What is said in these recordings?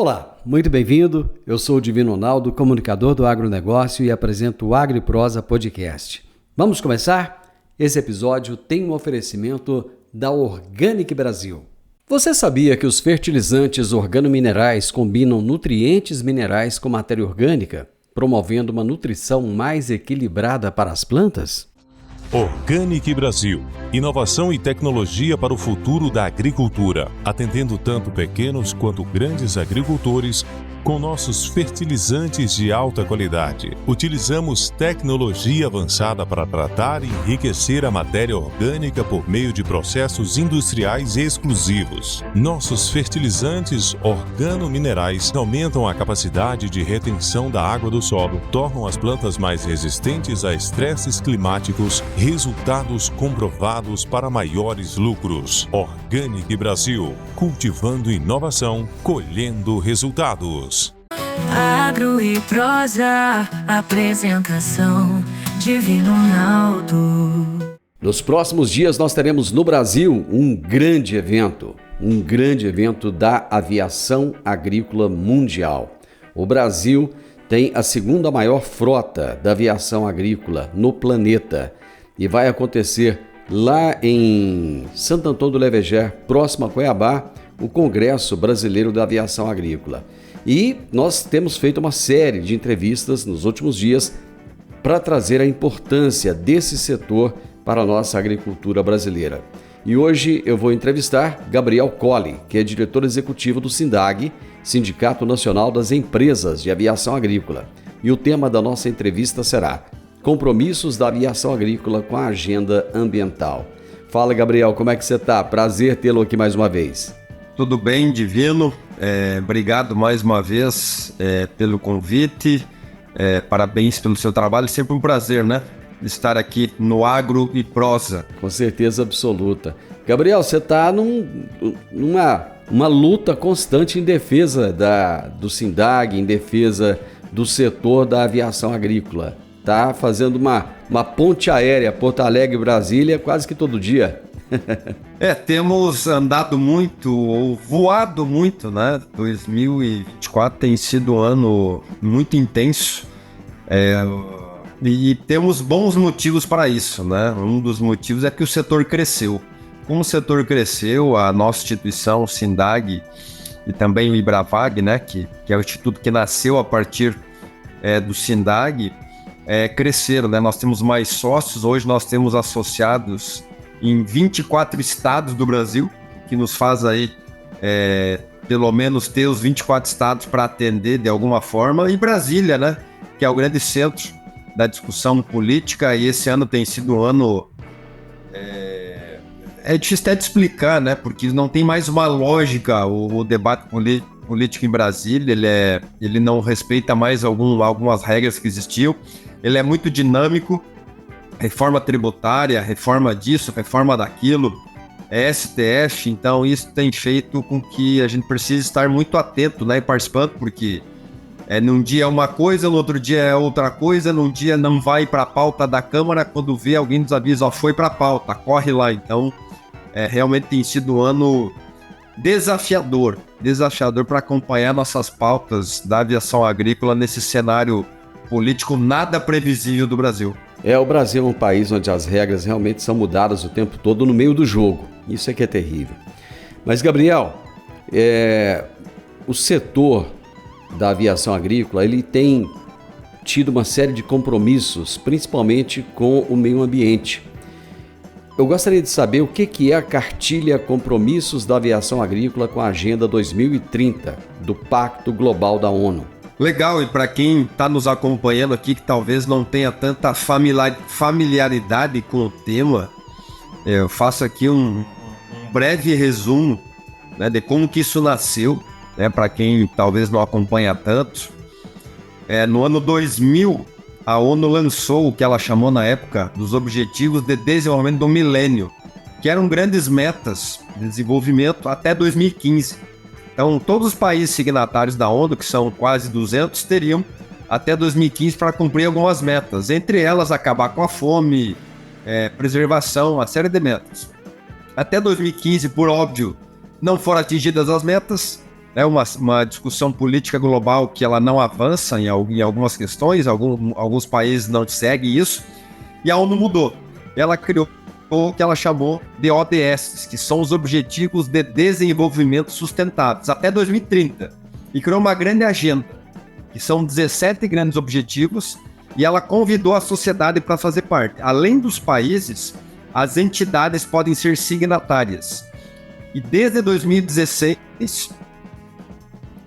Olá, muito bem-vindo. Eu sou o Divino Ronaldo, comunicador do agronegócio e apresento o AgriProsa Podcast. Vamos começar? Esse episódio tem um oferecimento da Organic Brasil. Você sabia que os fertilizantes organominerais combinam nutrientes minerais com matéria orgânica, promovendo uma nutrição mais equilibrada para as plantas? Organic Brasil. Inovação e tecnologia para o futuro da agricultura, atendendo tanto pequenos quanto grandes agricultores com nossos fertilizantes de alta qualidade. Utilizamos tecnologia avançada para tratar e enriquecer a matéria orgânica por meio de processos industriais exclusivos. Nossos fertilizantes organominerais aumentam a capacidade de retenção da água do solo, tornam as plantas mais resistentes a estresses climáticos, resultados comprovados para maiores lucros. Organic Brasil, cultivando inovação, colhendo resultados. Agro e Prosa, apresentação Divino Ronaldo. Nos próximos dias nós teremos no Brasil um grande evento da aviação agrícola mundial. O Brasil tem a segunda maior frota da aviação agrícola no planeta e vai acontecer lá em Santo Antônio do Leveger, próximo a Cuiabá, o Congresso Brasileiro da Aviação Agrícola. E nós temos feito uma série de entrevistas nos últimos dias para trazer a importância desse setor para a nossa agricultura brasileira. E hoje eu vou entrevistar Gabriel Colli, que é diretor executivo do SINDAG, Sindicato Nacional das Empresas de Aviação Agrícola. E o tema da nossa entrevista será Compromissos da Aviação Agrícola com a Agenda Ambiental. Fala, Gabriel, como é que você está? Prazer tê-lo aqui mais uma vez. Tudo bem, Divino? Obrigado mais uma vez pelo convite, parabéns pelo seu trabalho, sempre um prazer, né? Estar aqui no Agro e Prosa. Com certeza absoluta. Gabriel, você está numa luta constante em defesa do SINDAG, em defesa do setor da aviação agrícola. Está fazendo uma ponte aérea, Porto Alegre-Brasília, quase que todo dia. Temos andado muito, ou voado muito, né? 2024 tem sido um ano muito intenso e temos bons motivos para isso, né? Um dos motivos é que o setor cresceu. Como o setor cresceu, a nossa instituição, o SINDAG, e também o IBRAVAG, né? Que é o instituto que nasceu a partir do SINDAG, cresceram, né? Nós temos mais sócios, hoje nós temos associados em 24 estados do Brasil, que nos faz aí pelo menos ter os 24 estados para atender de alguma forma, e Brasília, né, que é o grande centro da discussão política, e esse ano tem sido um ano difícil até de explicar, né, porque não tem mais uma lógica o debate político em Brasília, ele não respeita mais algumas regras que existiam, ele é muito dinâmico. Reforma tributária, reforma disso, reforma daquilo, STF, então isso tem feito com que a gente precise estar muito atento, né, e participando, porque num dia é uma coisa, no outro dia é outra coisa, num dia não vai para a pauta da Câmara, quando vê alguém nos avisa, foi para a pauta, corre lá, então realmente tem sido um ano desafiador para acompanhar nossas pautas da aviação agrícola nesse cenário político nada previsível do Brasil. O Brasil é um país onde as regras realmente são mudadas o tempo todo no meio do jogo. Isso é que é terrível. Mas, Gabriel, o setor da aviação agrícola, ele tem tido uma série de compromissos, principalmente com o meio ambiente. Eu gostaria de saber o que é a cartilha Compromissos da Aviação Agrícola com a Agenda 2030 do Pacto Global da ONU. Legal, e para quem está nos acompanhando aqui que talvez não tenha tanta familiaridade com o tema, eu faço aqui um breve resumo, né, de como que isso nasceu, né, para quem talvez não acompanha tanto. No ano 2000, a ONU lançou o que ela chamou na época dos Objetivos de Desenvolvimento do Milênio, que eram grandes metas de desenvolvimento até 2015. Então, todos os países signatários da ONU, que são quase 200, teriam até 2015 para cumprir algumas metas. Entre elas, acabar com a fome, preservação, uma série de metas. Até 2015, por óbvio, não foram atingidas as metas. né, uma discussão política global que ela não avança em algumas questões, alguns países não seguem isso, e a ONU mudou. Ela criou o que ela chamou de ODS, que são os Objetivos de Desenvolvimento Sustentáveis, até 2030, e criou uma grande agenda, que são 17 grandes objetivos, e ela convidou a sociedade para fazer parte. Além dos países, as entidades podem ser signatárias. E desde 2016,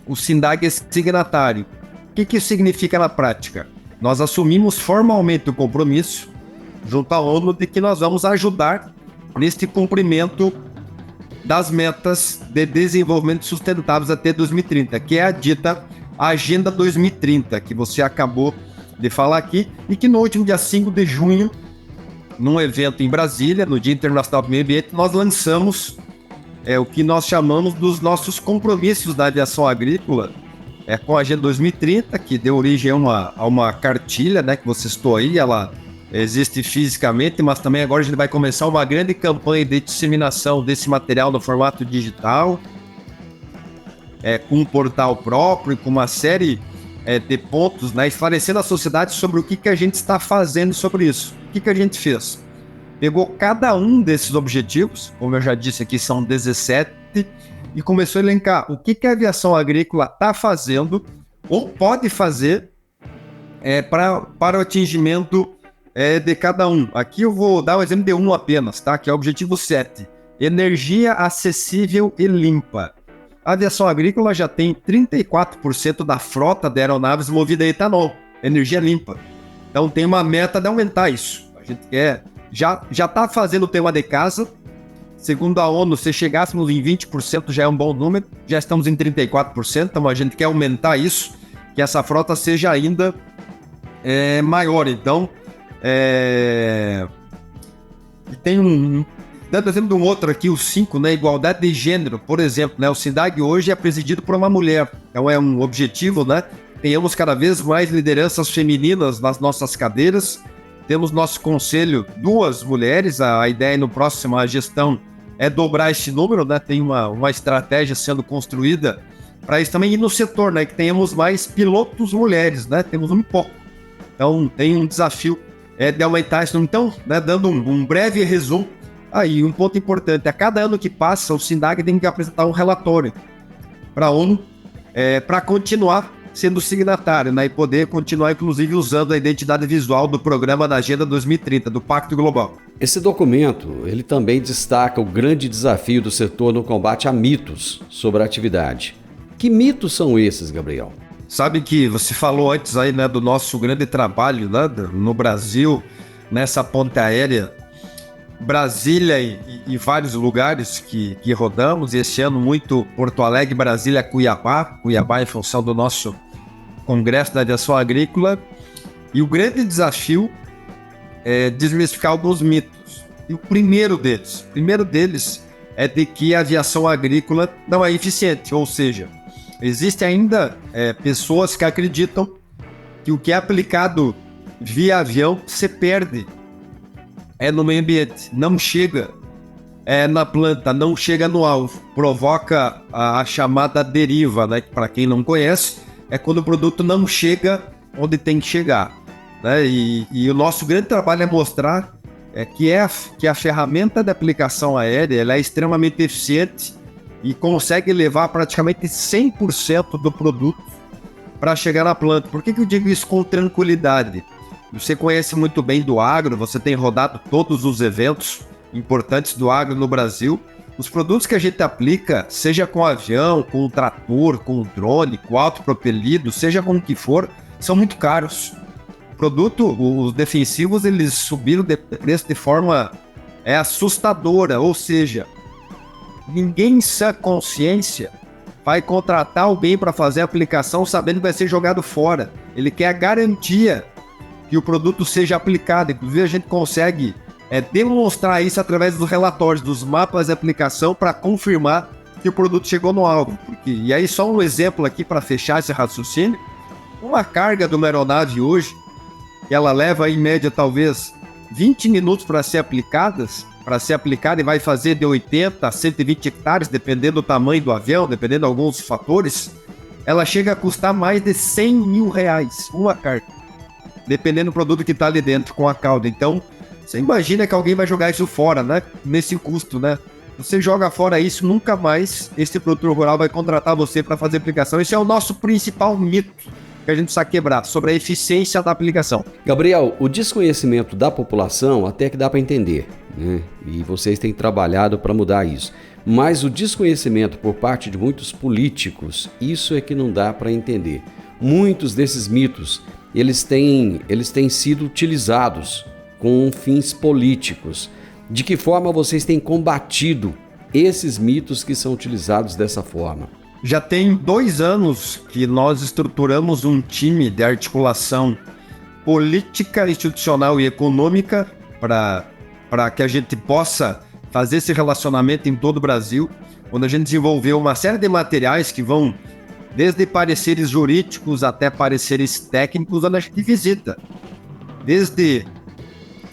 o SINDAG é signatário. O que isso significa na prática? Nós assumimos formalmente o compromisso, junto à ONU, de que nós vamos ajudar neste cumprimento das metas de desenvolvimento sustentáveis até 2030, que é a dita Agenda 2030, que você acabou de falar aqui, e que no último dia 5 de junho, num evento em Brasília, no Dia Internacional do Meio Ambiente, nós lançamos o que nós chamamos dos nossos compromissos da aviação agrícola, com a Agenda 2030, que deu origem a uma cartilha, né, que você citou aí. Ela existe fisicamente, mas também agora a gente vai começar uma grande campanha de disseminação desse material no formato digital, com um portal próprio, com uma série de pontos, né, esclarecendo a sociedade sobre o que a gente está fazendo sobre isso. O que a gente fez? Pegou cada um desses objetivos, como eu já disse aqui, são 17, e começou a elencar o que a aviação agrícola está fazendo ou pode fazer para o atingimento de cada um. Aqui eu vou dar um exemplo de um apenas, tá? Que é o objetivo 7, energia acessível e limpa. A aviação agrícola já tem 34% da frota de aeronaves movida a etanol, energia limpa. Então tem uma meta de aumentar isso. A gente quer, já está fazendo o tema de casa. Segundo a ONU, se chegássemos em 20% já é um bom número, já estamos em 34%, então a gente quer aumentar isso, que essa frota seja ainda maior. Então, tem dando exemplo de um outro aqui, o 5, né, igualdade de gênero, por exemplo, né, o SINDAG hoje é presidido por uma mulher, então é um objetivo, né, tenhamos cada vez mais lideranças femininas nas nossas cadeiras, temos nosso conselho 2 mulheres, a ideia no próxima gestão é dobrar esse número, né, tem uma estratégia sendo construída para isso também, e no setor, né, que tenhamos mais pilotos mulheres, né, temos um pouco, então tem um desafio de aumentar isso, então, né, dando um breve resumo. Aí, um ponto importante, a cada ano que passa, o SINDAG tem que apresentar um relatório para a ONU para continuar sendo signatário, né, e poder continuar, inclusive, usando a identidade visual do programa da Agenda 2030, do Pacto Global. Esse documento, ele também destaca o grande desafio do setor no combate a mitos sobre a atividade. Que mitos são esses, Gabriel? Sabe que você falou antes aí, né, do nosso grande trabalho, né, no Brasil, nessa ponte aérea, Brasília e vários lugares que rodamos, e esse ano muito Porto Alegre, Brasília, Cuiabá em função do nosso Congresso da Aviação Agrícola, e o grande desafio é desmistificar alguns mitos. E o primeiro deles é de que a aviação agrícola não é eficiente, ou seja, existem ainda pessoas que acreditam que o que é aplicado via avião se perde no meio ambiente, não chega na planta, não chega no alvo, provoca a chamada deriva, né? Para quem não conhece, é quando o produto não chega onde tem que chegar, né? E o nosso grande trabalho é mostrar que a ferramenta de aplicação aérea ela é extremamente eficiente e consegue levar praticamente 100% do produto para chegar na planta. Por que eu digo isso com tranquilidade? Você conhece muito bem do agro, você tem rodado todos os eventos importantes do agro no Brasil. Os produtos que a gente aplica, seja com avião, com trator, com drone, com autopropelido, seja com o que for, são muito caros. Os defensivos, eles subiram de preço de forma assustadora, ou seja, ninguém em sã consciência vai contratar o bem para fazer a aplicação sabendo que vai ser jogado fora. Ele quer a garantia que o produto seja aplicado. Inclusive a gente consegue demonstrar isso através dos relatórios, dos mapas de aplicação para confirmar que o produto chegou no alvo. E aí só um exemplo aqui para fechar esse raciocínio, uma carga de uma aeronave hoje, ela leva em média talvez 20 minutos para ser aplicada, para ser aplicada e vai fazer de 80 a 120 hectares, dependendo do tamanho do avião, dependendo de alguns fatores, ela chega a custar mais de 100 mil reais uma carta, dependendo do produto que está ali dentro com a cauda. Então, você imagina que alguém vai jogar isso fora, né? Nesse custo, né? Você joga fora isso, nunca mais esse produtor rural vai contratar você para fazer aplicação. Esse é o nosso principal mito que a gente precisa quebrar, sobre a eficiência da aplicação. Gabriel, o desconhecimento da população até que dá para entender, né? E vocês têm trabalhado para mudar isso. Mas o desconhecimento por parte de muitos políticos, isso é que não dá para entender. Muitos desses mitos, eles têm sido utilizados com fins políticos. De que forma vocês têm combatido esses mitos que são utilizados dessa forma? Já tem 2 anos que nós estruturamos um time de articulação política, institucional e econômica para que a gente possa fazer esse relacionamento em todo o Brasil, onde a gente desenvolveu uma série de materiais que vão desde pareceres jurídicos até pareceres técnicos, onde a gente visita desde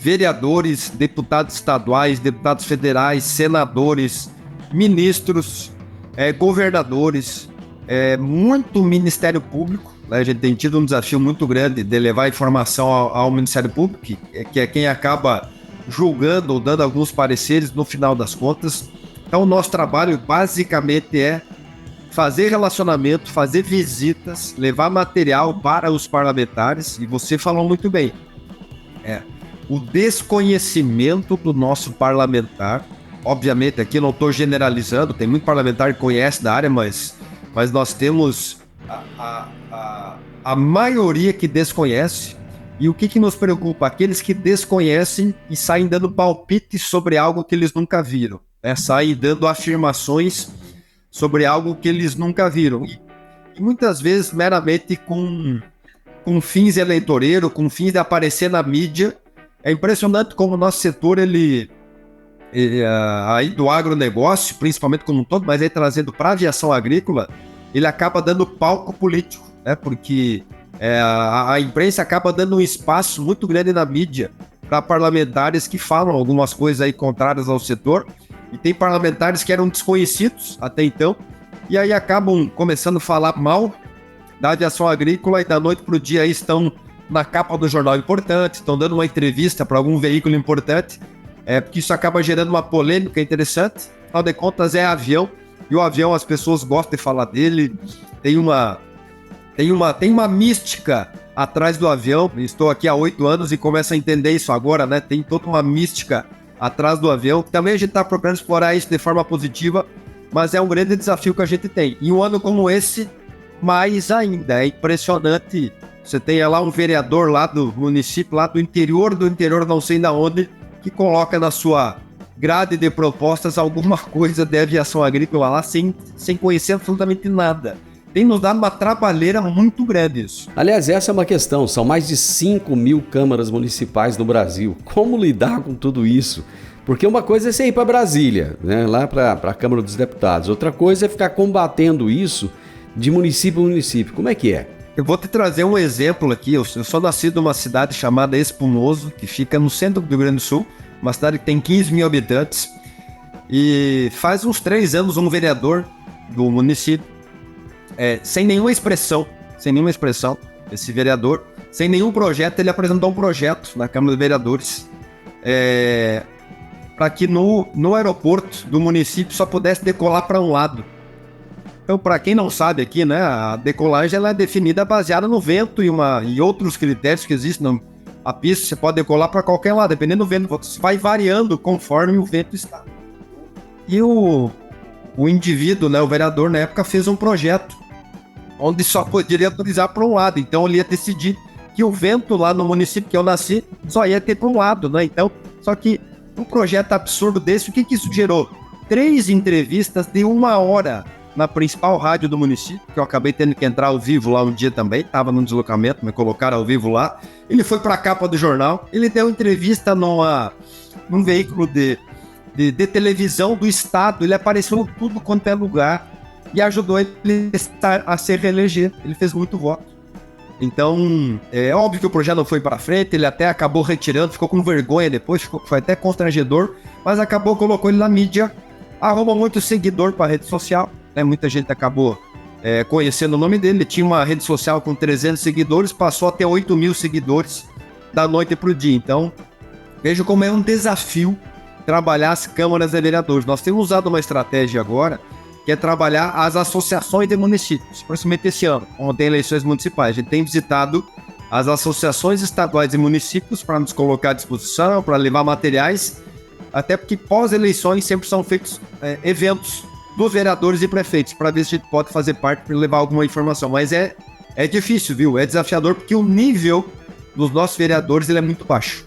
vereadores, deputados estaduais, deputados federais, senadores, ministros, governadores, muito Ministério Público, né? A gente tem tido um desafio muito grande de levar informação ao Ministério Público, que é quem acaba julgando ou dando alguns pareceres no final das contas. Então o nosso trabalho basicamente é fazer relacionamento, fazer visitas, levar material para os parlamentares, e você falou muito bem, o desconhecimento do nosso parlamentar. Obviamente aqui não estou generalizando, tem muito parlamentar que conhece da área, mas nós temos a maioria que desconhece. E o que nos preocupa? Aqueles que desconhecem e saem dando palpites sobre algo que eles nunca viram, né? Saem dando afirmações sobre algo que eles nunca viram. E muitas vezes meramente com fins eleitoreiros, com fins de aparecer na mídia. É impressionante como o nosso setor, ele aí do agronegócio, principalmente como um todo, mas aí trazendo para a aviação agrícola, ele acaba dando palco político, né? Porque a imprensa acaba dando um espaço muito grande na mídia para parlamentares que falam algumas coisas aí contrárias ao setor, e tem parlamentares que eram desconhecidos até então, e aí acabam começando a falar mal da aviação agrícola, e da noite para o dia aí estão na capa do jornal importante, estão dando uma entrevista para algum veículo importante, porque isso acaba gerando uma polêmica interessante. Afinal de contas é avião, e o avião as pessoas gostam de falar dele, tem uma mística atrás do avião. Estou aqui há 8 anos e começo a entender isso agora, né? Tem toda uma mística atrás do avião. Também a gente está procurando explorar isso de forma positiva, mas é um grande desafio que a gente tem. E um ano como esse, mais ainda, é impressionante. Você tem lá um vereador lá do município, lá do interior, não sei de onde, que coloca na sua grade de propostas alguma coisa de aviação agrícola lá, sem conhecer absolutamente nada. Tem nos dado uma trabalheira muito grande isso. Aliás, essa é uma questão. São mais de 5 mil câmaras municipais no Brasil. Como lidar com tudo isso? Porque uma coisa é você ir para Brasília, né, lá para a Câmara dos Deputados. Outra coisa é ficar combatendo isso de município a município. Como é que é? Eu vou te trazer um exemplo aqui. Eu sou nascido numa cidade chamada Espumoso, que fica no centro do Rio Grande do Sul, uma cidade que tem 15 mil habitantes. E faz uns 3 anos um vereador do município, sem nenhuma expressão, esse vereador, sem nenhum projeto, ele apresentou um projeto na Câmara de Vereadores para que no aeroporto do município só pudesse decolar para um lado. Então, para quem não sabe aqui, né, a decolagem ela é definida baseada no vento e outros critérios que existem. A pista você pode decolar para qualquer lado, dependendo do vento, você vai variando conforme o vento está. E o indivíduo, né, o vereador na época, fez um projeto onde só poderia autorizar para um lado. Então ele ia decidir que o vento lá no município que eu nasci só ia ter para um lado, né? Então, só que um projeto absurdo desse, o que isso gerou? 3 entrevistas de 1 hora na principal rádio do município, que eu acabei tendo que entrar ao vivo lá um dia também, estava no deslocamento, me colocaram ao vivo lá. Ele foi para a capa do jornal, ele deu entrevista num veículo de televisão do estado, ele apareceu em tudo quanto é lugar e ajudou ele a se reeleger. Ele fez muito voto. Então, é óbvio que o projeto não foi para frente, ele até acabou retirando, ficou com vergonha depois, foi até constrangedor, mas colocou ele na mídia, arrumou muito seguidor para rede social, né? Muita gente acabou conhecendo o nome dele. Ele tinha uma rede social com 300 seguidores, passou a ter 8 mil seguidores da noite para o dia. Então, veja como é um desafio trabalhar as câmaras de vereadores. Nós temos usado uma estratégia agora, que é trabalhar as associações de municípios, principalmente esse ano, onde tem eleições municipais. A gente tem visitado as associações estaduais e municípios para nos colocar à disposição, para levar materiais, até porque pós-eleições sempre são feitos eventos dos vereadores e prefeitos, para ver se a gente pode fazer parte para levar alguma informação. Mas é difícil, viu? É desafiador, porque o nível dos nossos vereadores ele é muito baixo.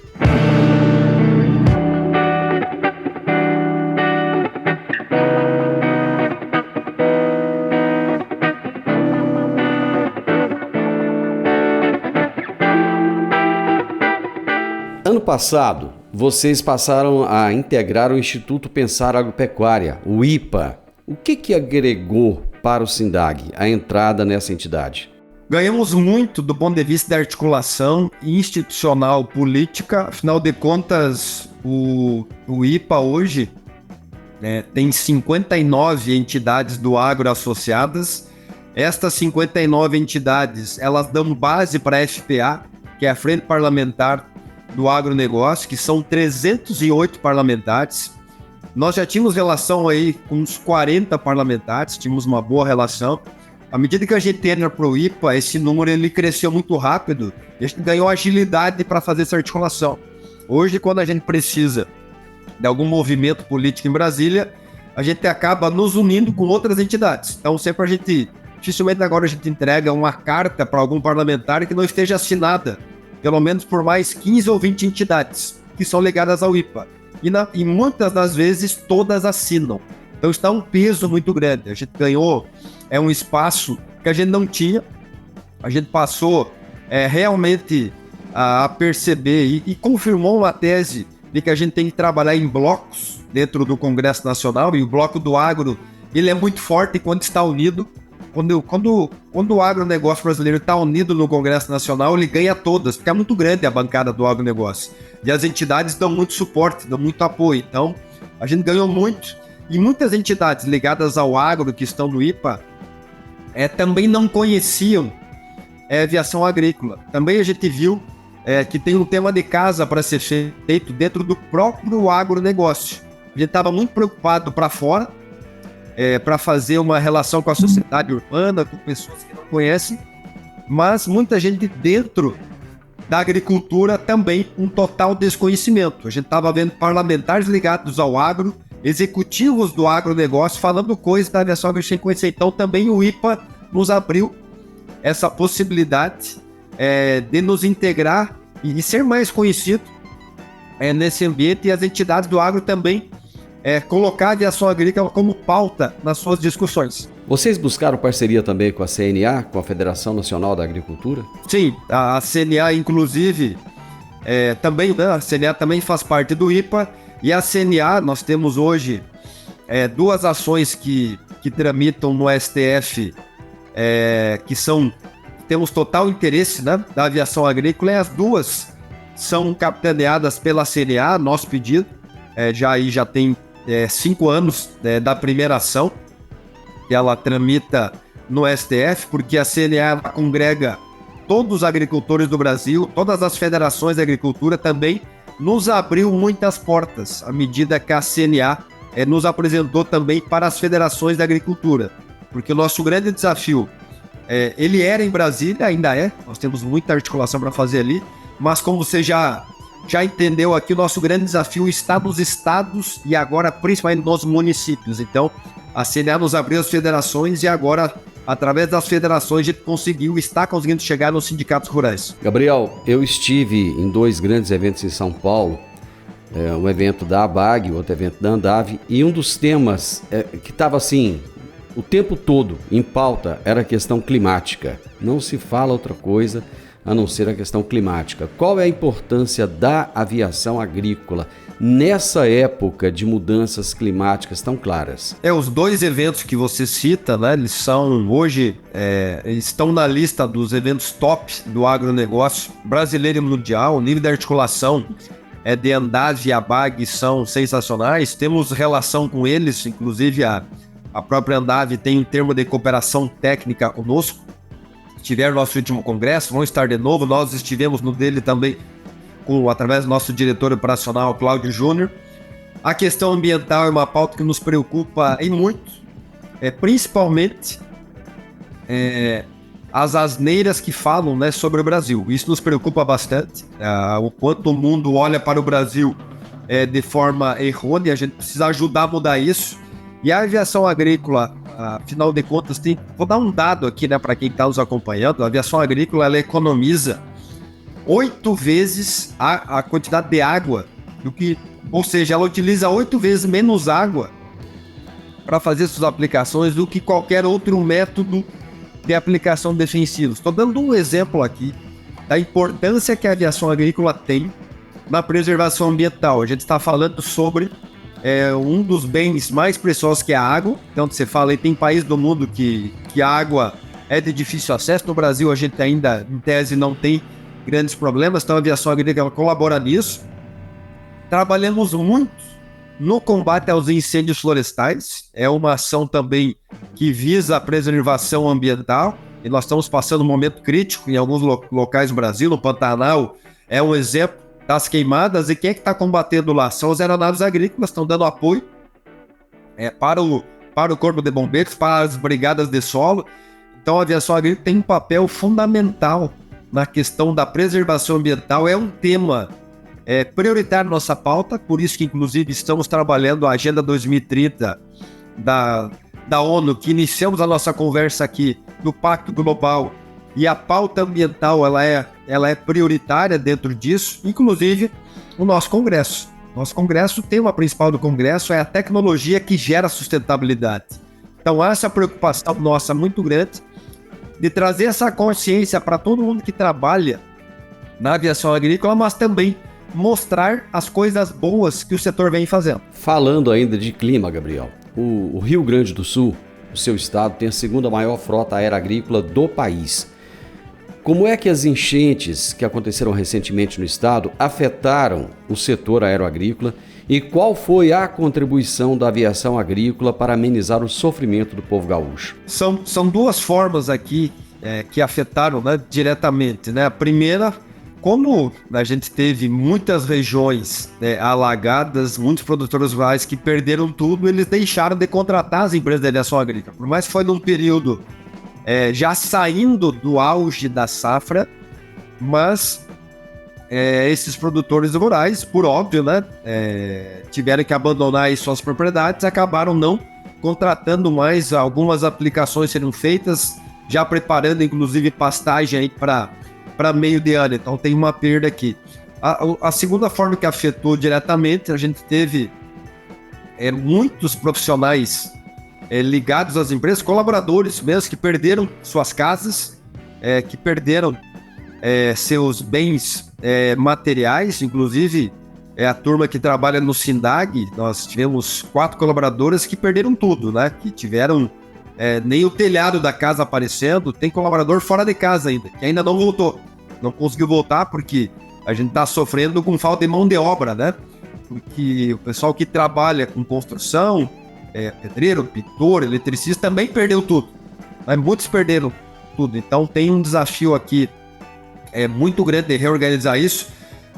Ano passado, vocês passaram a integrar o Instituto Pensar Agropecuária, o IPA. O que agregou para o SINDAG a entrada nessa entidade? Ganhamos muito do ponto de vista da articulação institucional política. Afinal de contas, o IPA hoje tem 59 entidades do agro associadas. Estas 59 entidades, elas dão base para a FPA, que é a Frente Parlamentar do Agronegócio, que são 308 parlamentares. Nós já tínhamos relação aí com uns 40 parlamentares, tínhamos uma boa relação. À medida que a gente entra para o IPA, esse número ele cresceu muito rápido, e a gente ganhou agilidade para fazer essa articulação. Hoje, quando a gente precisa de algum movimento político em Brasília, a gente acaba nos unindo com outras entidades. Então, dificilmente agora a gente entrega uma carta para algum parlamentar que não esteja assinada pelo menos por mais 15 ou 20 entidades que são ligadas ao IPA. E muitas das vezes todas assinam. Então está um peso muito grande. A gente ganhou um espaço que a gente não tinha. A gente passou realmente a perceber e confirmou uma tese de que a gente tem que trabalhar em blocos dentro do Congresso Nacional, e o bloco do agro ele é muito forte quando está unido. Quando o agronegócio brasileiro está unido no Congresso Nacional, ele ganha todas, porque é muito grande a bancada do agronegócio. E as entidades dão muito suporte, dão muito apoio. Então, a gente ganhou muito. E muitas entidades ligadas ao agro que estão no IPA também não conheciam aviação agrícola. Também a gente viu que tem um tema de casa para ser feito dentro do próprio agronegócio. A gente estava muito preocupado para fora, para fazer uma relação com a sociedade urbana, com pessoas que não conhecem, mas muita gente dentro da agricultura também um total desconhecimento. A gente estava vendo parlamentares ligados ao agro, executivos do agronegócio falando coisas da aviação agrícola sem conhecer. Então também o IPA nos abriu essa possibilidade de nos integrar e ser mais conhecido nesse ambiente, e as entidades do agro também colocar a aviação agrícola como pauta nas suas discussões. Vocês buscaram parceria também com a CNA, com a Federação Nacional da Agricultura? Sim, a CNA inclusive também, né, a CNA também faz parte do IPA, e a CNA nós temos hoje duas ações que tramitam no STF, temos total interesse, né, da aviação agrícola, e as duas são capitaneadas pela CNA, nosso pedido, já tem 5 anos da primeira ação que ela tramita no STF, porque a CNA ela congrega todos os agricultores do Brasil, todas as federações de agricultura, também nos abriu muitas portas, à medida que a CNA nos apresentou também para as federações de agricultura, porque o nosso grande desafio, ele era em Brasília, ainda nós temos muita articulação para fazer ali, mas como você já entendeu aqui, o nosso grande desafio está nos estados e agora principalmente nos municípios. Então, a CNA nos abriu as federações e agora, através das federações, a gente está conseguindo chegar nos sindicatos rurais. Gabriel, eu estive em 2 grandes eventos em São Paulo, um evento da ABAG, outro evento da Andave, e um dos temas que estava assim, o tempo todo em pauta, era a questão climática. Não se fala outra coisa a não ser a questão climática. Qual é a importância da aviação agrícola nessa época de mudanças climáticas tão claras? Os dois eventos que você cita, né, eles são hoje, eles estão na lista dos eventos top do agronegócio brasileiro e mundial. O nível de articulação de Andav e ABAG são sensacionais. Temos relação com eles, inclusive a própria Andav tem um termo de cooperação técnica conosco. Tiveram nosso último congresso, vão estar de novo. Nós estivemos no dele também, através do nosso diretor operacional, Cláudio Júnior. A questão ambiental é uma pauta que nos preocupa em muito, principalmente as asneiras que falam, né, sobre o Brasil. Isso nos preocupa bastante, o quanto o mundo olha para o Brasil de forma errônea. A gente precisa ajudar a mudar isso. E a aviação agrícola, afinal de contas, vou dar um dado aqui, né, para quem está nos acompanhando. A aviação agrícola, ela economiza 8 vezes a quantidade de água ou seja, ela utiliza 8 vezes menos água para fazer suas aplicações do que qualquer outro método de aplicação defensiva. Estou dando um exemplo aqui da importância que a aviação agrícola tem na preservação ambiental. A gente está falando sobre um dos bens mais preciosos, que é a água. Então, você fala aí, tem país do mundo que a água é de difícil acesso. No Brasil, a gente ainda, em tese, não tem grandes problemas. Então, a aviação agrícola colabora nisso. Trabalhamos muito no combate aos incêndios florestais. É uma ação também que visa a preservação ambiental. E nós estamos passando um momento crítico em alguns locais do Brasil. No Pantanal é um exemplo das queimadas. E quem é que está combatendo lá? São as aeronaves agrícolas, estão dando apoio para o Corpo de Bombeiros, para as brigadas de solo. Então, a aviação agrícola tem um papel fundamental na questão da preservação ambiental. É um tema prioritário na nossa pauta, por isso que, inclusive, estamos trabalhando a Agenda 2030 da ONU, que iniciamos a nossa conversa aqui no Pacto Global, e a pauta ambiental ela é prioritária dentro disso, inclusive o nosso Congresso. Nosso Congresso, o tema principal do Congresso é a tecnologia que gera sustentabilidade. Então, há essa preocupação nossa muito grande de trazer essa consciência para todo mundo que trabalha na aviação agrícola, mas também mostrar as coisas boas que o setor vem fazendo. Falando ainda de clima, Gabriel, o Rio Grande do Sul, o seu estado, tem a segunda maior frota aérea agrícola do país. Como é que as enchentes que aconteceram recentemente no estado afetaram o setor aeroagrícola e qual foi a contribuição da aviação agrícola para amenizar o sofrimento do povo gaúcho? São duas formas aqui que afetaram, né, diretamente, né? A primeira, como a gente teve muitas regiões alagadas, muitos produtores rurais que perderam tudo, eles deixaram de contratar as empresas de aviação agrícola. Por mais que foi num período já saindo do auge da safra, mas esses produtores rurais, por óbvio, né, tiveram que abandonar aí suas propriedades, acabaram não contratando mais. Algumas aplicações seriam feitas, já preparando inclusive pastagem para meio de ano, então tem uma perda aqui. A segunda forma que afetou diretamente, a gente teve muitos profissionais ligados às empresas, colaboradores mesmo, que perderam suas casas, que perderam seus bens materiais, inclusive a turma que trabalha no SINDAG. Nós tivemos 4 colaboradoras que perderam tudo, né? Que tiveram nem o telhado da casa aparecendo. Tem colaborador fora de casa ainda, que ainda não voltou. Não conseguiu voltar porque a gente está sofrendo com falta de mão de obra, né? Porque o pessoal que trabalha com construção, pedreiro, pintor, eletricista, também perdeu tudo. Mas muitos perderam tudo. Então tem um desafio aqui muito grande de reorganizar isso.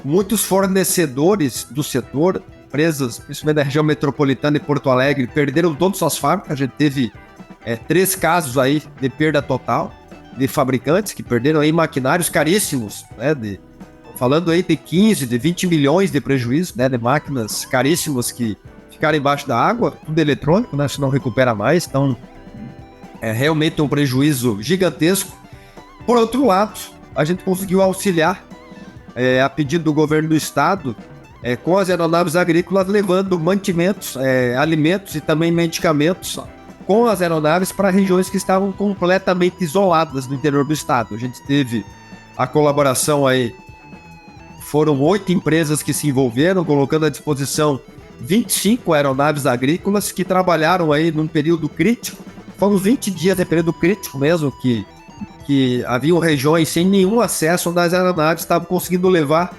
Muitos fornecedores do setor, empresas, principalmente da região metropolitana e Porto Alegre, perderam todas suas fábricas. A gente teve 3 casos aí de perda total de fabricantes que perderam aí maquinários caríssimos, né? Falando aí de 15, de 20 milhões de prejuízo, né? De máquinas caríssimas que ficaram embaixo da água, tudo eletrônico, né? Se não recupera mais, então realmente um prejuízo gigantesco. Por outro lado, a gente conseguiu auxiliar a pedido do governo do estado com as aeronaves agrícolas, levando mantimentos, alimentos e também medicamentos com as aeronaves para regiões que estavam completamente isoladas no interior do estado. A gente teve a colaboração aí foram 8 empresas que se envolveram, colocando à disposição 25 aeronaves agrícolas que trabalharam aí num período crítico. Foram 20 dias de período crítico mesmo, que haviam regiões sem nenhum acesso, onde as aeronaves estavam conseguindo levar,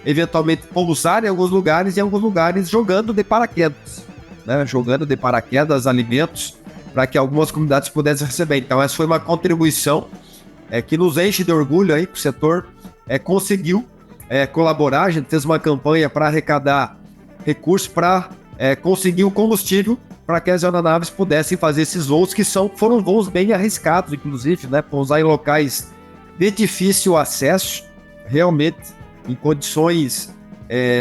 eventualmente pousar em alguns lugares, e em alguns lugares jogando de paraquedas, né? Jogando de paraquedas alimentos para que algumas comunidades pudessem receber. Então essa foi uma contribuição que nos enche de orgulho aí, que o setor conseguiu colaborar. A gente fez uma campanha para arrecadar recursos para conseguir o combustível para que as aeronaves pudessem fazer esses voos, que foram voos bem arriscados, inclusive, né? Pousar em locais de difícil acesso, realmente em condições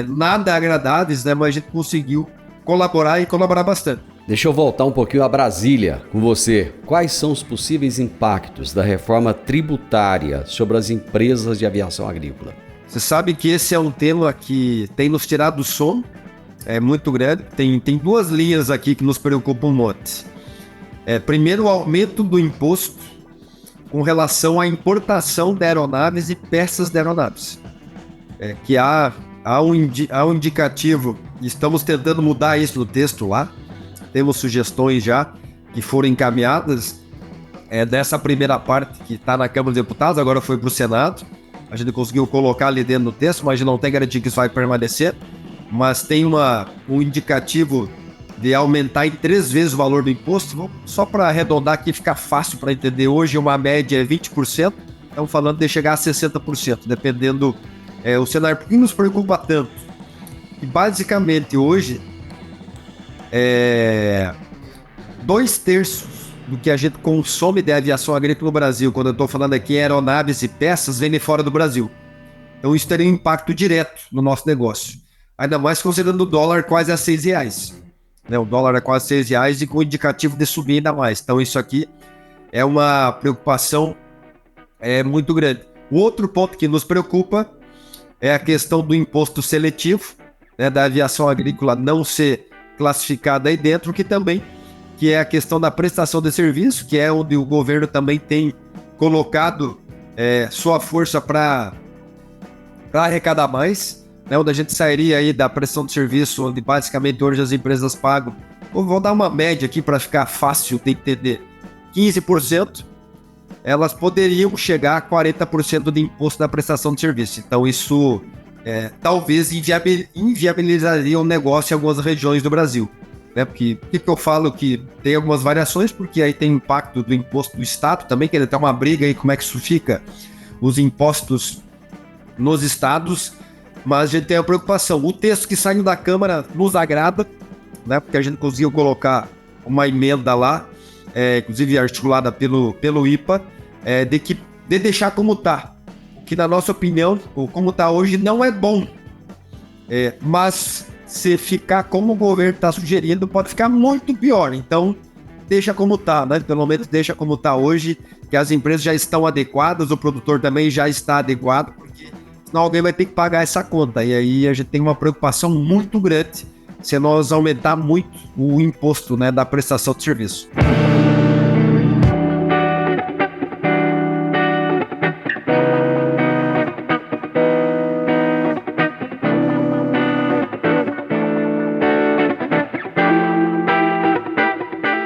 nada agradáveis, né? Mas a gente conseguiu colaborar e colaborar bastante. Deixa eu voltar um pouquinho a Brasília com você. Quais são os possíveis impactos da reforma tributária sobre as empresas de aviação agrícola? Você sabe que esse é um tema que tem nos tirado do sono, é muito grande. Tem 2 linhas aqui que nos preocupam um monte. Primeiro, o aumento do imposto com relação à importação de aeronaves e peças de aeronaves. Que há um indicativo, estamos tentando mudar isso no texto lá, temos sugestões já que foram encaminhadas dessa primeira parte que está na Câmara dos Deputados, agora foi para o Senado. A gente conseguiu colocar ali dentro do texto, mas a gente não tem garantia que isso vai permanecer. Mas tem um indicativo de aumentar em 3 vezes o valor do imposto. Só para arredondar aqui, ficar fácil para entender, hoje uma média é 20%, estamos falando de chegar a 60%, dependendo o cenário. Por que nos preocupa tanto? E basicamente hoje, 2/3 do que a gente consome de aviação agrícola no Brasil, quando eu estou falando aqui em aeronaves e peças, vem de fora do Brasil. Então isso teria um impacto direto no nosso negócio. Ainda mais considerando o dólar quase a R$6. Né? O dólar é quase R$6 e com o indicativo de subir ainda mais. Então isso aqui é uma preocupação muito grande. O outro ponto que nos preocupa é a questão do imposto seletivo, né, da aviação agrícola não ser classificada aí dentro, que é a questão da prestação de serviço, que é onde o governo também tem colocado sua força para arrecadar mais. Onde a gente sairia aí da prestação de serviço, onde basicamente hoje as empresas pagam, vou dar uma média aqui para ficar fácil de entender, 15%, elas poderiam chegar a 40% de imposto da prestação de serviço. Então isso talvez inviabilizaria o negócio em algumas regiões do Brasil. Né? Porque eu falo que tem algumas variações, porque aí tem impacto do imposto do Estado também, que ele tem uma briga aí, como é que isso fica, os impostos nos estados. Mas a gente tem a preocupação. O texto que saiu da Câmara nos agrada, né? Porque a gente conseguiu colocar uma emenda lá, inclusive articulada pelo IPA, de deixar como está. Que na nossa opinião, como está hoje, não é bom. Mas se ficar como o governo está sugerindo, pode ficar muito pior. Então, deixa como está, né? Pelo menos deixa como está hoje, que as empresas já estão adequadas, o produtor também já está adequado, porque senão alguém vai ter que pagar essa conta. E aí a gente tem uma preocupação muito grande se nós aumentar muito o imposto, né, da prestação de serviço.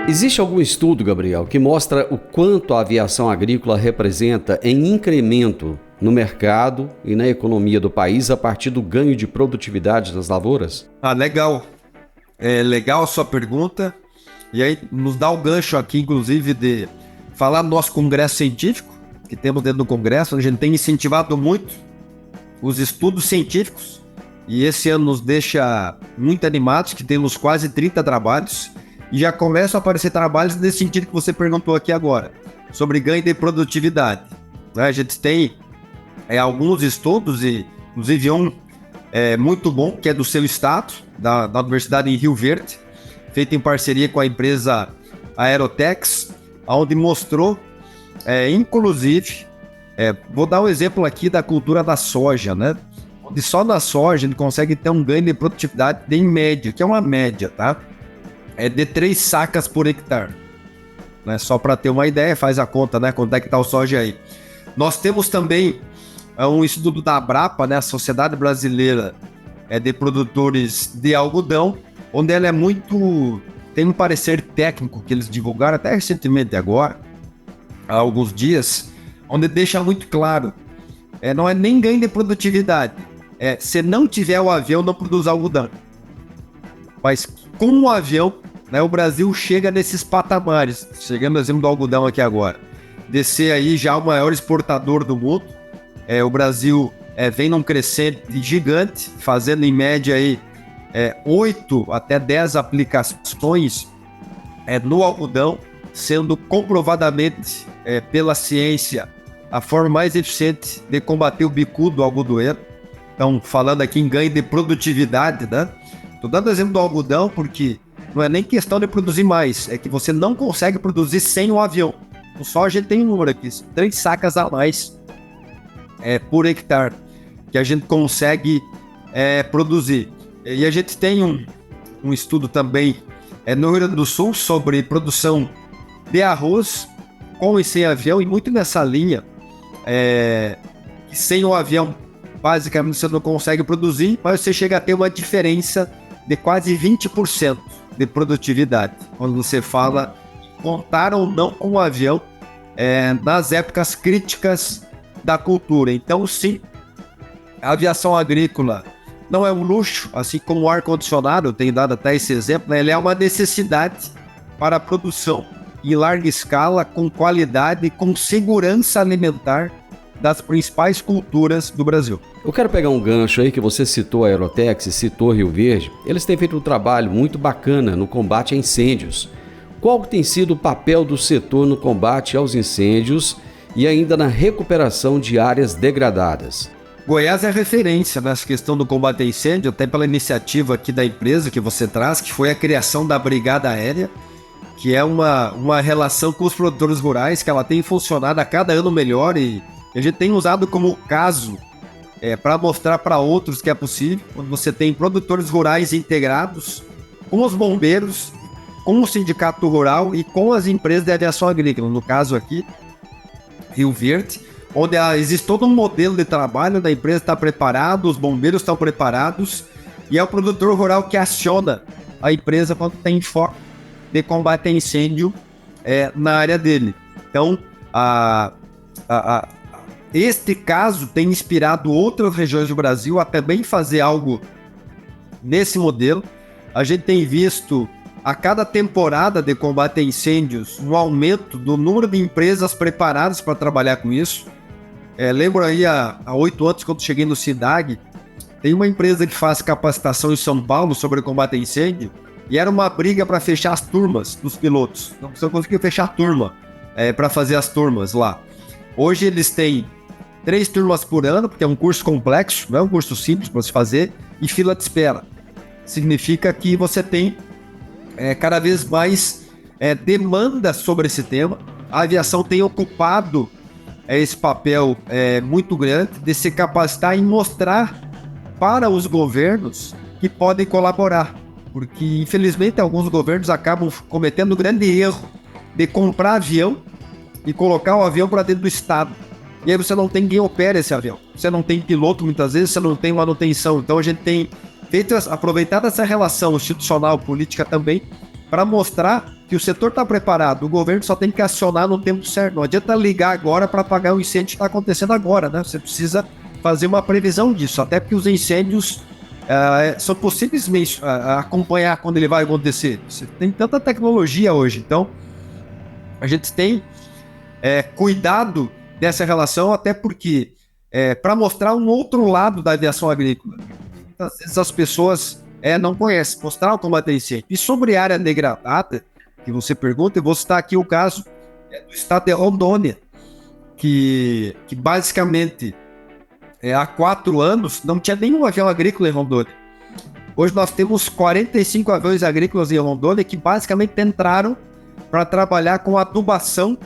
Existe algum estudo, Gabriel, que mostra o quanto a aviação agrícola representa em incremento no mercado e na economia do país a partir do ganho de produtividade das lavouras? Legal. Legal a sua pergunta. E aí nos dá o gancho aqui, inclusive, de falar do nosso congresso científico, que temos dentro do congresso. A gente tem incentivado muito os estudos científicos e esse ano nos deixa muito animados, que temos quase 30 trabalhos e já começam a aparecer trabalhos nesse sentido que você perguntou aqui agora, sobre ganho de produtividade. A gente tem alguns estudos, e inclusive um muito bom, que é do seu estado, da Universidade em Rio Verde, feito em parceria com a empresa Aerotex, onde mostrou, inclusive, vou dar um exemplo aqui da cultura da soja, né? Onde só na soja ele consegue ter um ganho de produtividade de, em média, que é uma média, tá? De 3 sacas por hectare. Né? Só para ter uma ideia, faz a conta, né? Quanto é que tá o soja aí. Nós temos também é um estudo da Abrapa, né, a Sociedade Brasileira de Produtores de Algodão, onde ela tem um parecer técnico que eles divulgaram até recentemente agora, há alguns dias, onde deixa muito claro, não é nem ganho de produtividade, se não tiver o avião, não produz algodão. Mas com o avião, né, o Brasil chega nesses patamares, chegando no exemplo do algodão aqui agora, de ser aí já o maior exportador do mundo. O Brasil vem num crescente gigante, fazendo em média aí 8 até 10 aplicações no algodão, sendo comprovadamente pela ciência a forma mais eficiente de combater o bicudo do algodoeiro. Então, falando aqui em ganho de produtividade, né? Estou dando exemplo do algodão porque não é nem questão de produzir mais, é que você não consegue produzir sem o avião. No sol a gente tem um número aqui, 3 sacas a mais por hectare que a gente consegue produzir. E a gente tem um estudo também no Rio Grande do Sul sobre produção de arroz com e sem avião, e muito nessa linha, que sem o avião basicamente você não consegue produzir, mas você chega a ter uma diferença de quase 20% de produtividade, quando você fala contar ou não com o avião nas épocas críticas da cultura. Então, sim, a aviação agrícola não é um luxo, assim como o ar-condicionado, eu tenho dado até esse exemplo, né? Ele é uma necessidade para a produção em larga escala, com qualidade e com segurança alimentar das principais culturas do Brasil. Eu quero pegar um gancho aí que você citou a Aerotex, citou Rio Verde. Eles têm feito um trabalho muito bacana no combate a incêndios. Qual tem sido o papel do setor no combate aos incêndios e ainda na recuperação de áreas degradadas? Goiás é referência nessa questão do combate a incêndio, até pela iniciativa aqui da empresa que você traz, que foi a criação da Brigada Aérea, que é uma relação com os produtores rurais, que ela tem funcionado a cada ano melhor, e a gente tem usado como caso para mostrar para outros que é possível, quando você tem produtores rurais integrados com os bombeiros, com o sindicato rural e com as empresas de aviação agrícola, no caso aqui, Rio Verde, onde existe todo um modelo de trabalho, da empresa está preparada, os bombeiros estão preparados, e é o produtor rural que aciona a empresa quando tem foco de combate a incêndio na área dele. Então, este caso tem inspirado outras regiões do Brasil a também fazer algo nesse modelo. A gente tem visto a cada temporada de combate a incêndios um aumento do número de empresas preparadas para trabalhar com isso. Lembro aí há 8 anos, quando cheguei no SIDAG, tem uma empresa que faz capacitação em São Paulo sobre combate a incêndio, e era uma briga para fechar as turmas dos pilotos. Não conseguiu fechar a turma para fazer as turmas lá. Hoje eles têm 3 turmas por ano, porque é um curso complexo, não é um curso simples para se fazer, e fila de espera. Significa que você tem cada vez mais demanda sobre esse tema. A aviação tem ocupado esse papel muito grande de se capacitar e mostrar para os governos que podem colaborar, porque infelizmente alguns governos acabam cometendo o grande erro de comprar avião e colocar o avião para dentro do estado, e aí você não tem quem opere esse avião, você não tem piloto muitas vezes, você não tem manutenção. Então a gente tem aproveitado essa relação institucional, política também, para mostrar que o setor está preparado, o governo só tem que acionar no tempo certo. Não adianta ligar agora para apagar o incêndio que está acontecendo agora, né? Você precisa fazer uma previsão disso, até porque os incêndios são possíveis acompanhar quando ele vai acontecer. Você tem tanta tecnologia hoje, então a gente tem cuidado dessa relação, até porque para mostrar um outro lado da aviação agrícola. Muitas vezes as pessoas não conhecem, mostrar o combate a incêndio. E sobre a área degradada, que você pergunta, eu vou citar aqui o caso do estado de Rondônia, que basicamente há 4 anos não tinha nenhum avião agrícola em Rondônia. Hoje nós temos 45 aviões agrícolas em Rondônia que basicamente entraram para trabalhar com adubação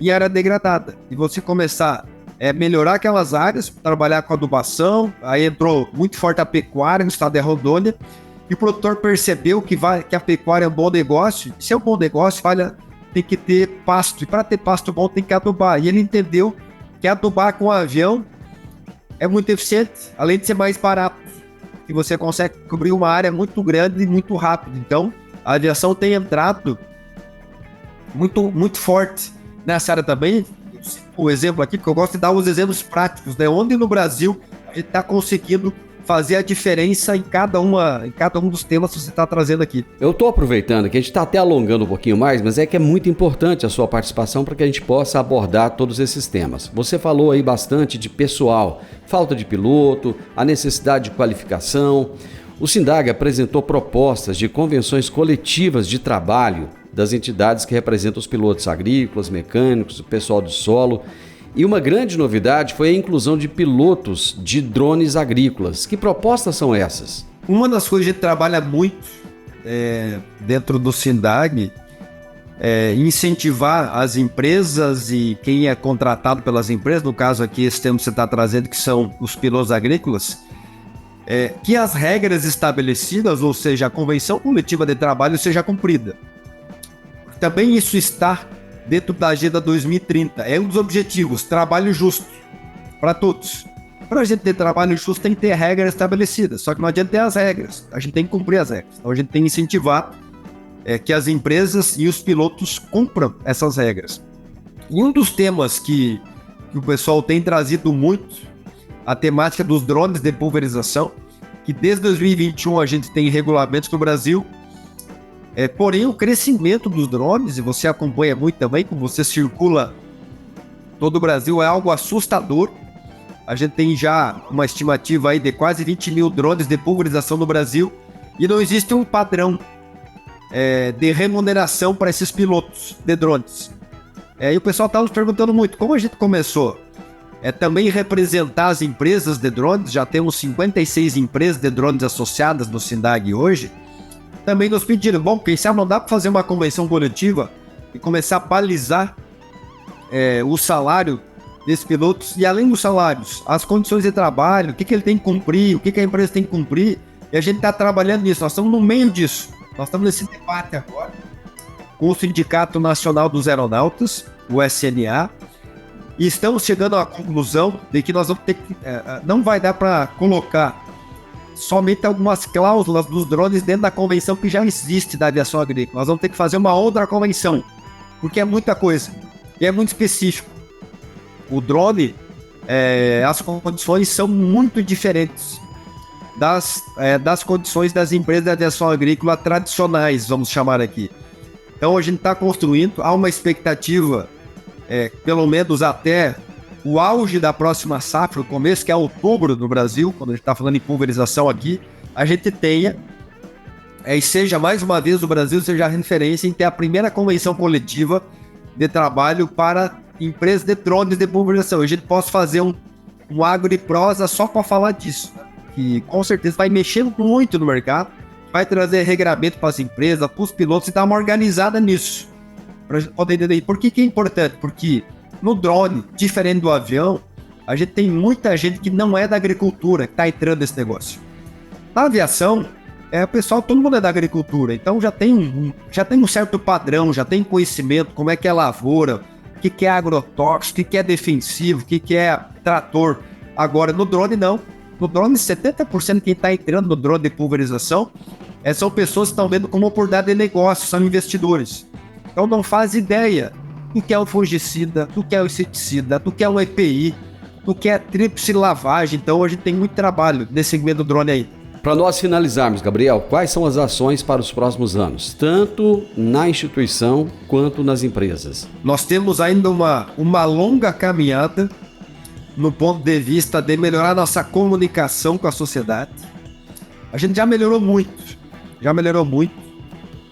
em área degradada. E você começar melhorar aquelas áreas, trabalhar com adubação. Aí entrou muito forte a pecuária no estado de Rondônia, e o produtor percebeu que a pecuária é um bom negócio. Se é um bom negócio, tem que ter pasto, e para ter pasto bom tem que adubar. E ele entendeu que adubar com o avião é muito eficiente, além de ser mais barato. E você consegue cobrir uma área muito grande e muito rápido. Então, a aviação tem entrado muito forte nessa área também. O exemplo aqui, porque eu gosto de dar os exemplos práticos, né? Onde no Brasil a gente está conseguindo fazer a diferença em cada um dos temas que você está trazendo aqui. Eu estou aproveitando que a gente está até alongando um pouquinho mais, mas é que é muito importante a sua participação para que a gente possa abordar todos esses temas. Você falou aí bastante de pessoal, falta de piloto, a necessidade de qualificação. O SINDAG apresentou propostas de convenções coletivas de trabalho das entidades que representam os pilotos agrícolas, mecânicos, o pessoal de solo. E uma grande novidade foi a inclusão de pilotos de drones agrícolas. Que propostas são essas? Uma das coisas que a gente trabalha muito dentro do SINDAG é incentivar as empresas e quem é contratado pelas empresas, no caso aqui esse termo que você está trazendo, que são os pilotos agrícolas, que as regras estabelecidas, ou seja, a convenção coletiva de trabalho seja cumprida. Também isso está dentro da Agenda 2030. É um dos objetivos, trabalho justo para todos. Para a gente ter trabalho justo, tem que ter regras estabelecidas. Só que não adianta ter as regras, a gente tem que cumprir as regras. Então a gente tem que incentivar que as empresas e os pilotos cumpram essas regras. E um dos temas que o pessoal tem trazido muito, a temática dos drones de pulverização, que desde 2021 a gente tem regulamentos no Brasil. Porém, o crescimento dos drones, e você acompanha muito também, como você circula todo o Brasil, é algo assustador. A gente tem já uma estimativa aí de quase 20 mil drones de pulverização no Brasil, e não existe um padrão de remuneração para esses pilotos de drones. E o pessoal está nos perguntando muito, como a gente começou? Também representar as empresas de drones, já temos 56 empresas de drones associadas no SINDAG hoje. Também nos pediram, bom, quem sabe não dá para fazer uma convenção coletiva e começar a balizar o salário desses pilotos, e além dos salários, as condições de trabalho, o que ele tem que cumprir, o que a empresa tem que cumprir, e a gente está trabalhando nisso, nós estamos no meio disso, nós estamos nesse debate agora com o Sindicato Nacional dos Aeronautas, o SNA, e estamos chegando à conclusão de que nós vamos ter que, não vai dar para colocar somente algumas cláusulas dos drones dentro da convenção que já existe da aviação agrícola. Nós vamos ter que fazer uma outra convenção, porque é muita coisa e é muito específico. O drone, as condições são muito diferentes das condições das empresas de aviação agrícola tradicionais, vamos chamar aqui. Então a gente está construindo, há uma expectativa, pelo menos até o auge da próxima safra, o começo, que é outubro no Brasil, quando a gente está falando em pulverização aqui, a gente tenha, e seja mais uma vez o Brasil seja a referência em ter a primeira convenção coletiva de trabalho para empresas de drones de pulverização. A gente possa fazer um agro e prosa só para falar disso, né? Que com certeza vai mexer muito no mercado, vai trazer regramento para as empresas, para os pilotos, e dar uma organizada nisso, para a gente poder entender. Por que é importante? Porque no drone, diferente do avião, a gente tem muita gente que não é da agricultura, que está entrando nesse negócio. Na aviação, o pessoal, todo mundo é da agricultura, então já tem um certo padrão, já tem conhecimento, como é que é lavoura, o que é agrotóxico, o que é defensivo, o que é trator. Agora, no drone, não. No drone, 70% de quem está entrando no drone de pulverização são pessoas que estão vendo como oportunidade de negócio, são investidores. Então não faz ideia do que é o fungicida, do que é o inseticida, do que é o EPI, do que é tríplice lavagem. Então a gente tem muito trabalho nesse segmento do drone aí. Para nós finalizarmos, Gabriel, quais são as ações para os próximos anos, tanto na instituição quanto nas empresas? Nós temos ainda uma longa caminhada no ponto de vista de melhorar nossa comunicação com a sociedade. A gente já melhorou muito.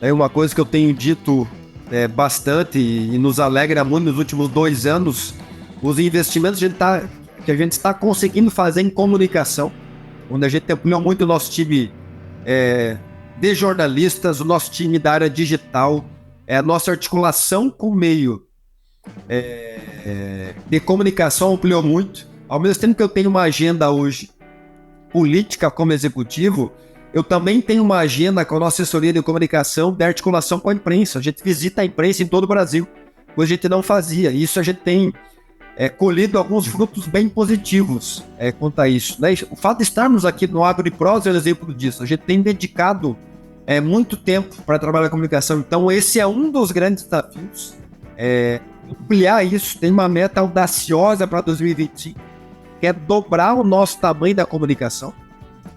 É uma coisa que eu tenho dito bastante e nos alegra muito nos últimos 2 anos, os investimentos que a gente está conseguindo fazer em comunicação, onde a gente ampliou muito o nosso time de jornalistas, o nosso time da área digital, a nossa articulação com o meio de comunicação ampliou muito. Ao mesmo tempo que eu tenho uma agenda hoje política como executivo, eu também tenho uma agenda com a nossa assessoria de comunicação de articulação com a imprensa. A gente visita a imprensa em todo o Brasil, coisa que a gente não fazia. Isso a gente tem colhido alguns frutos bem positivos quanto a isso, né? O fato de estarmos aqui no Agro e Prosa é um exemplo disso. A gente tem dedicado muito tempo para trabalhar a comunicação, então esse é um dos grandes desafios, ampliar isso. Tem uma meta audaciosa para 2025, que é dobrar o nosso tamanho da comunicação,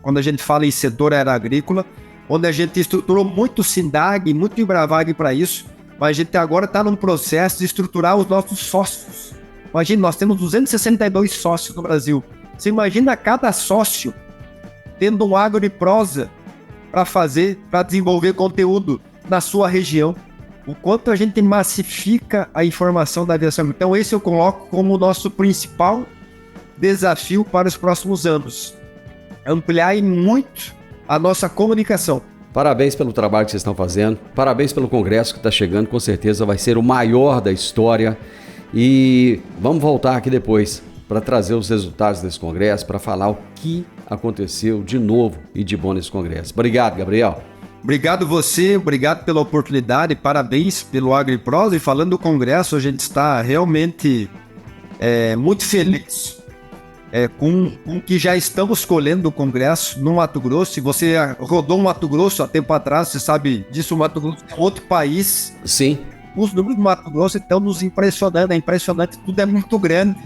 quando a gente fala em setor agroagrícola, onde a gente estruturou muito o SINDAG, muito o Embravag para isso, mas a gente agora está num processo de estruturar os nossos sócios. Imagina, nós temos 262 sócios no Brasil. Você imagina cada sócio tendo um Agro e Prosa para desenvolver conteúdo na sua região. O quanto a gente massifica a informação da aviação. Então esse eu coloco como o nosso principal desafio para os próximos anos. Ampliar muito a nossa comunicação. Parabéns pelo trabalho que vocês estão fazendo. Parabéns pelo congresso que está chegando. Com certeza vai ser o maior da história. E vamos voltar aqui depois para trazer os resultados desse congresso, para falar o que aconteceu de novo e de bom nesse congresso. Obrigado, Gabriel. Obrigado você, obrigado pela oportunidade, parabéns pelo Agro e Prosa. E falando do congresso, a gente está realmente muito feliz com o que já estamos colhendo o congresso no Mato Grosso. Se você rodou o Mato Grosso há tempo atrás, você sabe disso, o Mato Grosso é outro país. Sim. Os números do Mato Grosso estão nos impressionando, é impressionante, tudo é muito grande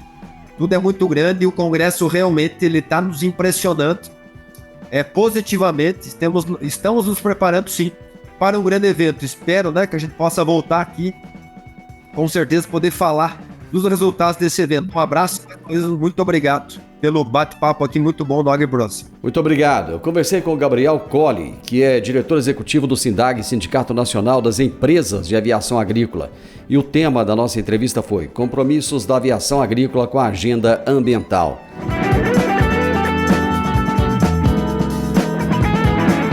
e o congresso realmente está nos impressionando positivamente. Estamos nos preparando sim para um grande evento. Espero, né, que a gente possa voltar aqui, com certeza poder falar dos resultados desse evento. Um abraço, muito obrigado pelo bate-papo aqui muito bom do Agro e Prosa. Muito obrigado. Eu conversei com o Gabriel Colli, que é diretor executivo do SINDAG, Sindicato Nacional das Empresas de Aviação Agrícola. E o tema da nossa entrevista foi Compromissos da Aviação Agrícola com a Agenda Ambiental.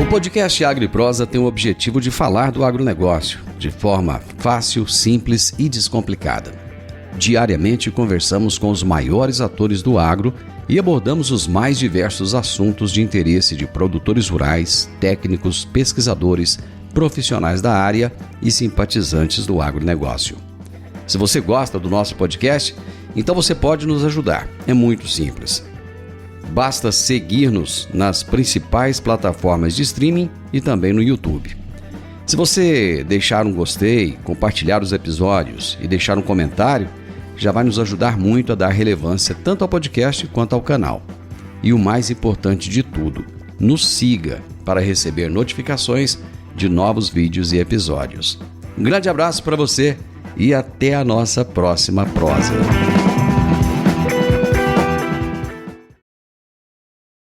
O podcast Agro e Prosa tem o objetivo de falar do agronegócio de forma fácil, simples e descomplicada. Diariamente conversamos com os maiores atores do agro e abordamos os mais diversos assuntos de interesse de produtores rurais, técnicos, pesquisadores, profissionais da área e simpatizantes do agronegócio. Se você gosta do nosso podcast, então você pode nos ajudar. É muito simples. Basta seguir-nos nas principais plataformas de streaming e também no YouTube. Se você deixar um gostei, compartilhar os episódios e deixar um comentário, já vai nos ajudar muito a dar relevância tanto ao podcast quanto ao canal. E o mais importante de tudo, nos siga para receber notificações de novos vídeos e episódios. Um grande abraço para você e até a nossa próxima prosa.